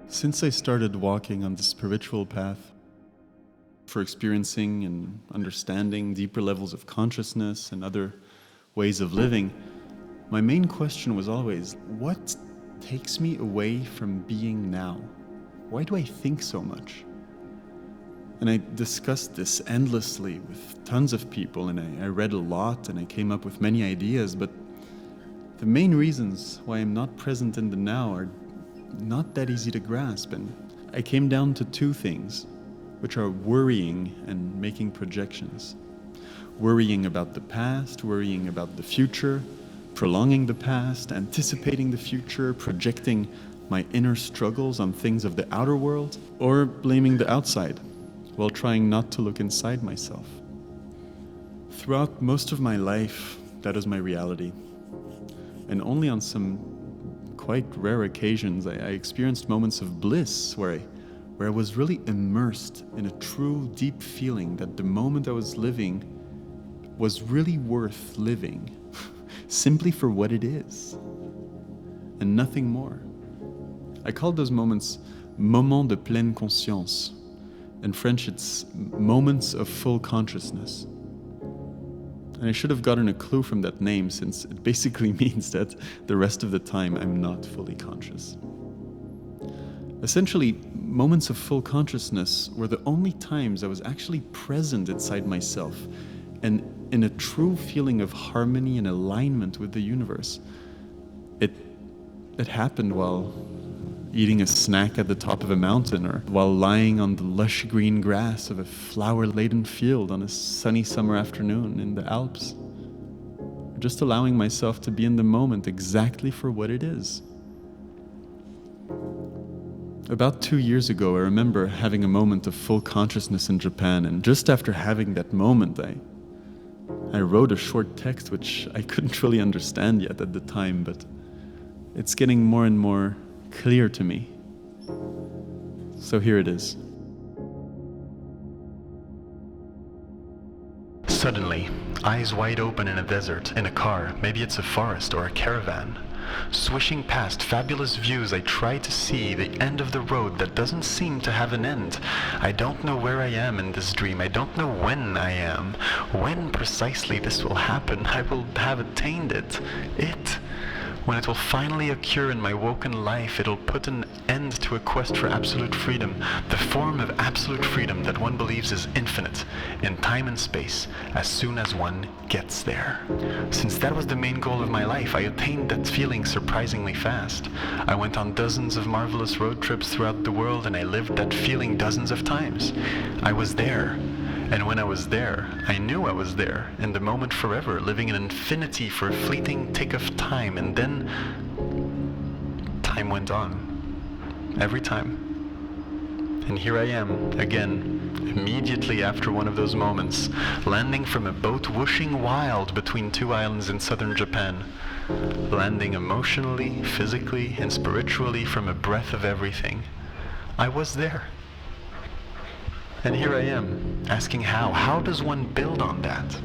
Since I started walking on the spiritual path, for experiencing and understanding deeper levels of consciousness and other ways of living, my main question was always, what takes me away from being now? Why do I think so much? And I discussed this endlessly with tons of people, and I read a lot, and I came up with many ideas, but the main reasons why I'm not present in the now are not that easy to grasp, and I came down to two things, which are worrying and making projections. Worrying about the past, worrying about the future, prolonging the past, anticipating the future, projecting my inner struggles on things of the outer world, or blaming the outside, while trying not to look inside myself. Throughout most of my life, that was my reality. And only on some quite rare occasions, I experienced moments of bliss where I was really immersed in a true deep feeling that the moment I was living was really worth living, simply for what it is, and nothing more. I call those moments moments de pleine conscience. In French, it's moments of full consciousness. And I should have gotten a clue from that name, since it basically means that the rest of the time I'm not fully conscious. Essentially, moments of full consciousness were the only times I was actually present inside myself and in a true feeling of harmony and alignment with the universe. It happened while eating a snack at the top of a mountain, or while lying on the lush green grass of a flower-laden field on a sunny summer afternoon in the Alps. Just allowing myself to be in the moment exactly for what it is. About 2 years ago, I remember having a moment of full consciousness in Japan, and just after having that moment, I wrote a short text which I couldn't really understand yet at the time, but it's getting more and more clear to me. So here it is. Suddenly, eyes wide open in a desert, in a car, maybe it's a forest or a caravan. Swishing past fabulous views, I try to see the end of the road that doesn't seem to have an end. I don't know where I am in this dream. I don't know when I am. When precisely this will happen, I will have attained it. When it will finally occur in my woken life, it'll put an end to a quest for absolute freedom, the form of absolute freedom that one believes is infinite in time and space as soon as one gets there. Since that was the main goal of my life, I attained that feeling surprisingly fast. I went on dozens of marvelous road trips throughout the world, and I lived that feeling dozens of times. I was there. And when I was there, I knew I was there, in the moment forever, living in infinity for a fleeting tick of time, and then time went on. Every time. And here I am, again, immediately after one of those moments, landing from a boat whooshing wild between two islands in southern Japan, landing emotionally, physically, and spiritually from a breath of everything. I was there. And here I am, asking how. How does one build on that?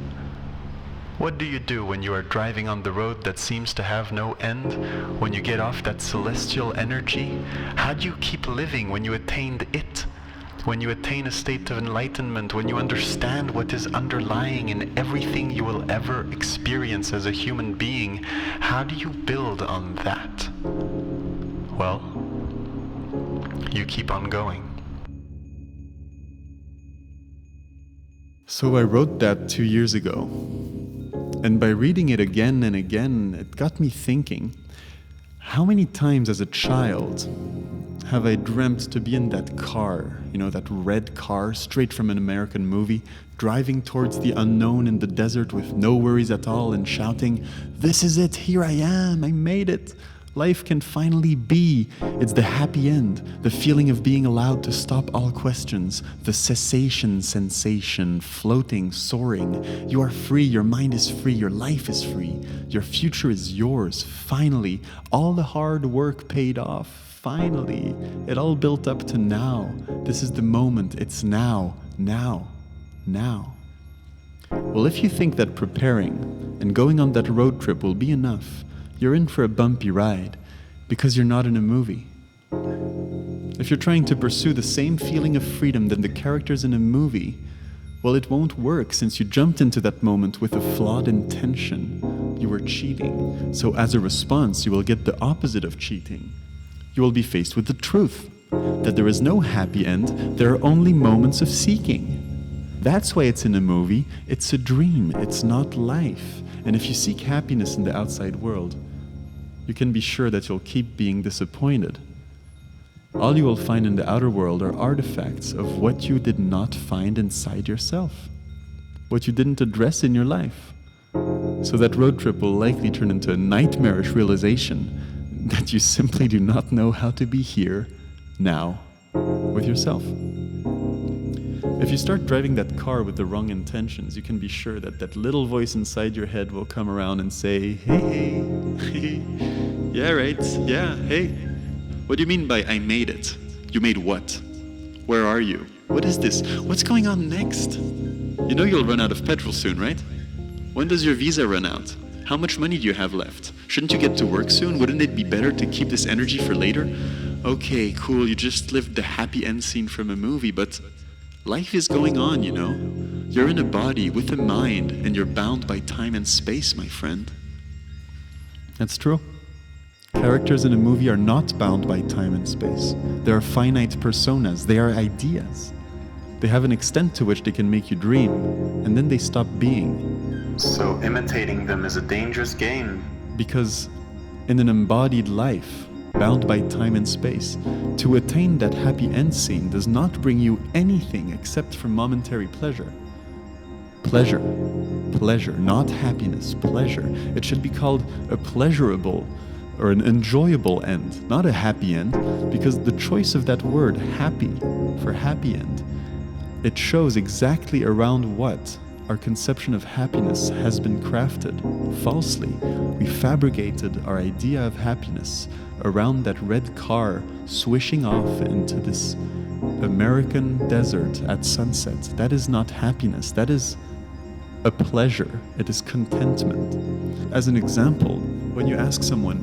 What do you do when you are driving on the road that seems to have no end? When you get off that celestial energy? How do you keep living when you attained it? When you attain a state of enlightenment, when you understand what is underlying in everything you will ever experience as a human being, how do you build on that? Well, you keep on going. So I wrote that 2 years ago, and by reading it again and again, it got me thinking, how many times as a child have I dreamt to be in that car, that red car straight from an American movie, driving towards the unknown in the desert with no worries at all and shouting, "This is it, here I am, I made it. Life can finally be. It's the happy end, the feeling of being allowed to stop all questions, the cessation sensation, floating, soaring. You are free, your mind is free, your life is free, your future is yours. Finally, all the hard work paid off. Finally, it all built up to now. This is the moment, it's now, now, now." Well, if you think that preparing and going on that road trip will be enough, you're in for a bumpy ride, because you're not in a movie. If you're trying to pursue the same feeling of freedom than the characters in a movie, well, it won't work since you jumped into that moment with a flawed intention. You were cheating. So as a response, you will get the opposite of cheating. You will be faced with the truth, that there is no happy end, there are only moments of seeking. That's why it's in a movie. It's a dream, it's not life. And if you seek happiness in the outside world, you can be sure that you'll keep being disappointed. All you will find in the outer world are artifacts of what you did not find inside yourself, what you didn't address in your life. So that road trip will likely turn into a nightmarish realization that you simply do not know how to be here, now, with yourself. If you start driving that car with the wrong intentions, you can be sure that that little voice inside your head will come around and say, hey, yeah, right, yeah, hey. What do you mean by I made it? You made what? Where are you? What is this? What's going on next? You know you'll run out of petrol soon, right? When does your visa run out? How much money do you have left? Shouldn't you get to work soon? Wouldn't it be better to keep this energy for later? Okay, cool, you just lived the happy end scene from a movie, but life is going on, you know? You're in a body with a mind, and you're bound by time and space, my friend. That's true. Characters in a movie are not bound by time and space. They are finite personas. They are ideas. They have an extent to which they can make you dream, and then they stop being. So imitating them is a dangerous game. Because in an embodied life, bound by time and space, to attain that happy end scene does not bring you anything except for momentary pleasure. Pleasure, not happiness, pleasure. It should be called a pleasurable or an enjoyable end, not a happy end, because the choice of that word, happy, for happy end, it shows exactly around what our conception of happiness has been crafted. Falsely, we fabricated our idea of happiness around that red car swishing off into this American desert at sunset. That is not happiness, that is a pleasure, it is contentment. As an example, when you ask someone,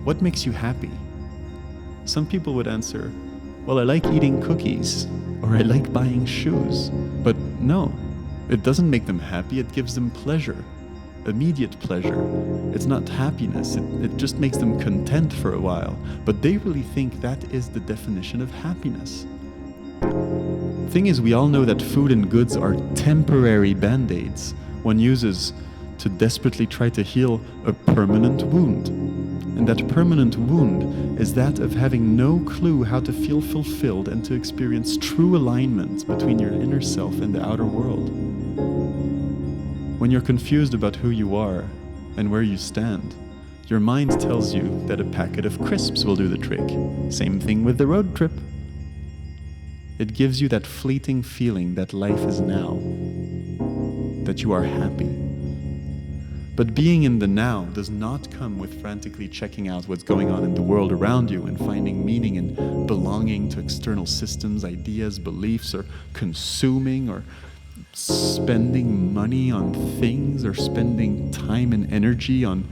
what makes you happy? Some people would answer, well, I like eating cookies, or I like buying shoes. But no, it doesn't make them happy, it gives them pleasure, immediate pleasure. It's not happiness, it just makes them content for a while. But they really think that is the definition of happiness. Thing is, we all know that food and goods are temporary band-aids one uses to desperately try to heal a permanent wound. And that permanent wound is that of having no clue how to feel fulfilled and to experience true alignment between your inner self and the outer world. When you're confused about who you are and where you stand, your mind tells you that a packet of crisps will do the trick. Same thing with the road trip. It gives you that fleeting feeling that life is now, that you are happy. But being in the now does not come with frantically checking out what's going on in the world around you and finding meaning in belonging to external systems, ideas, beliefs, or consuming, or spending money on things, or spending time and energy on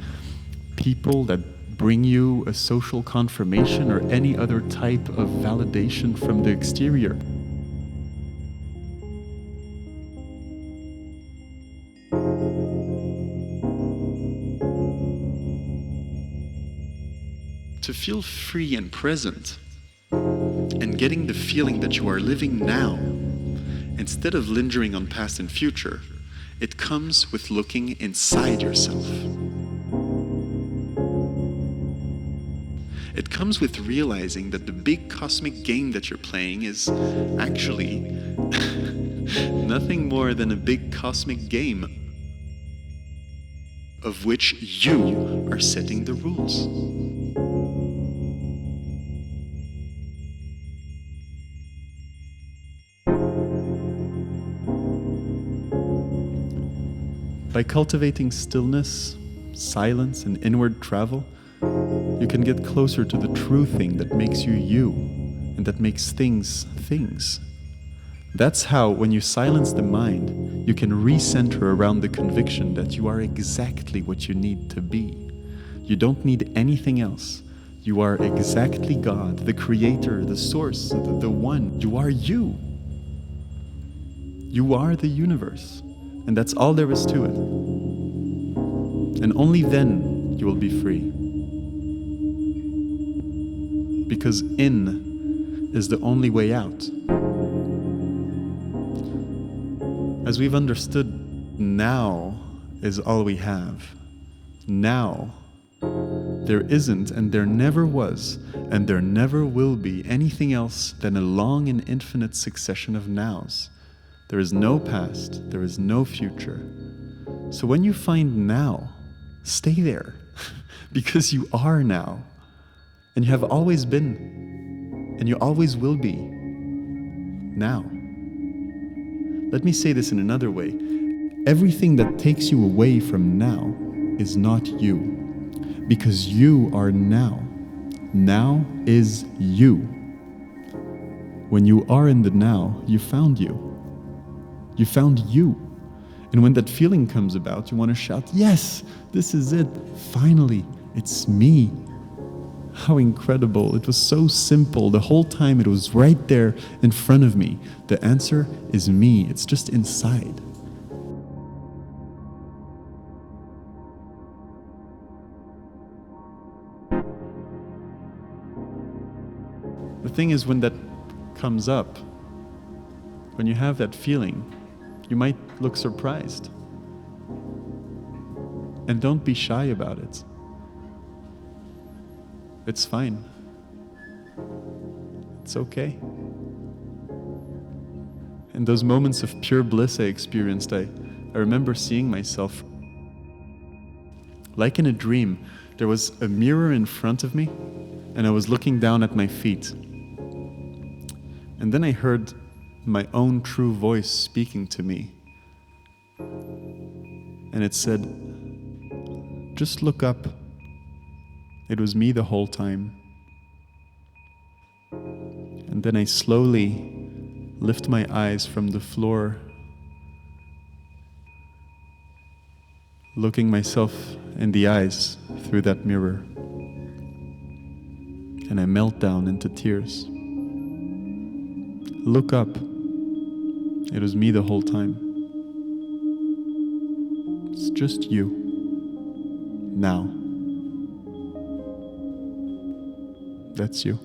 people that bring you a social confirmation or any other type of validation from the exterior. To feel free and present, and getting the feeling that you are living now, instead of lingering on past and future, it comes with looking inside yourself. It comes with realizing that the big cosmic game that you're playing is actually nothing more than a big cosmic game of which you are setting the rules. By cultivating stillness, silence, and inward travel, you can get closer to the true thing that makes you you, and that makes things things. That's how, when you silence the mind, you can recenter around the conviction that you are exactly what you need to be. You don't need anything else. You are exactly God, the creator, the source, the one. You are you. You are the universe. And that's all there is to it. And only then you will be free. Because in is the only way out. As we've understood, now is all we have. Now. There isn't, and there never was, and there never will be anything else than a long and infinite succession of nows. There is no past, there is no future. So when you find now, stay there, because you are now, and you have always been, and you always will be, now. Let me say this in another way. Everything that takes you away from now is not you. Because you are now. Now is you. When you are in the now, you found you. You found you. And when that feeling comes about, you want to shout, yes, this is it. Finally, it's me. How incredible. It was so simple. The whole time it was right there in front of me. The answer is me. It's just inside. The thing is, when that comes up, when you have that feeling, you might look surprised. And don't be shy about it. It's fine. It's okay. In those moments of pure bliss I experienced, I remember seeing myself like in a dream. There was a mirror in front of me, and I was looking down at my feet. And then I heard my own true voice speaking to me. And it said, just look up. It was me the whole time. And then I slowly lift my eyes from the floor, looking myself in the eyes through that mirror. And I melt down into tears. Look up. It was me the whole time. It's just you. Now. That's you.